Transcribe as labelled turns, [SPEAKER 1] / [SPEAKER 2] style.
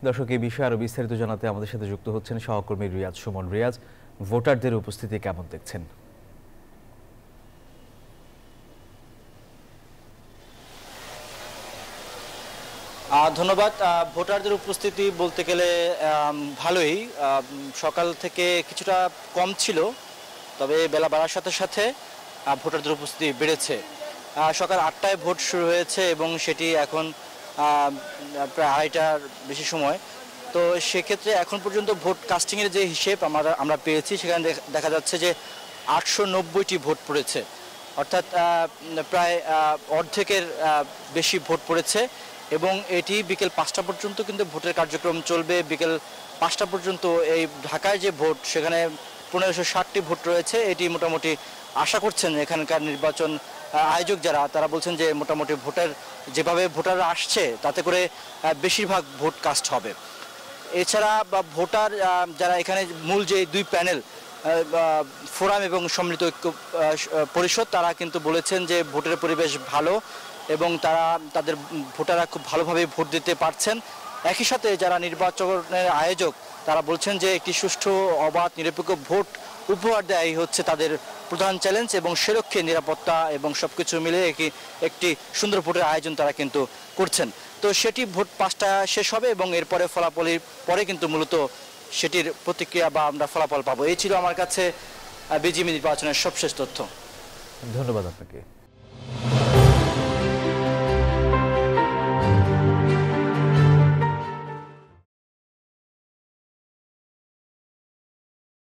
[SPEAKER 1] দর্শক, এই বিষয়ে আরো বিস্তারিত জানাতে আমাদের সাথে যুক্ত হচ্ছেন সহকর্মী রিয়াজ সুমন। রিয়াজ, ভোটারদের উপস্থিতি কেমন দেখছেন?
[SPEAKER 2] ধন্যবাদ। ভোটারদের উপস্থিতি বলতে গেলে ভালোই। সকাল থেকে কিছুটা কম ছিল, তবে বেলা বাড়ার সাথে সাথে ভোটারদের উপস্থিতি বেড়েছে। সকাল 8টায় ভোট শুরু হয়েছে এবং সেটি এখন প্রায় 2:30টার বেশি সময়। তো সেক্ষেত্রে এখন পর্যন্ত ভোট কাস্টিংয়ের যে হিসেব আমরা পেয়েছি, সেখানে দেখা যাচ্ছে যে 890টি ভোট পড়েছে, অর্থাৎ প্রায় অর্ধেকের বেশি ভোট পড়েছে। এবং এটি বিকেল 5টা পর্যন্ত কিন্তু ভোটের কার্যক্রম চলবে। বিকেল 5টা পর্যন্ত এই ঢাকায় যে ভোট, সেখানে 1560টি ভোট রয়েছে। এটি মোটামুটি আশা করছেন এখানকার নির্বাচন আয়োজক তারা বলছেন যে মোটামুটি যেভাবে ভোটাররা আসছে, তাতে করে বেশিরভাগ ভোট কাস্ট হবে। এছাড়া ভোটার যারা এখানে মূল যে দুই প্যানেল, ফোরাম এবং সম্মিলিত ঐক্য পরিষদ, তারা কিন্তু বলেছেন যে ভোটের পরিবেশ ভালো এবং তাদের ভোটাররা খুব ভালোভাবে ভোট দিতে পারছেন। একই সাথে যারা নির্বাচনের আয়োজক, তারা বলছেন যে একটি সুষ্ঠু, অবাধ, নিরপেক্ষ ভোট উপহার দেওয়াই হচ্ছে তাদের প্রধান চ্যালেঞ্জ এবং সে লক্ষ্যে নিরাপত্তা এবং সবকিছু মিলে একটি সুন্দর ভোটের আয়োজন তারা কিন্তু করছেন। তো সেটি ভোট 5টা শেষ হবে এবং এরপরে ফলাফলের পরে কিন্তু মূলত সেটির প্রতিক্রিয়া বা আমরা ফলাফল পাবো। এই ছিল আমার কাছে বিজিবি নির্বাচনের সবশেষ তথ্য।
[SPEAKER 1] ধন্যবাদ আপনাকে।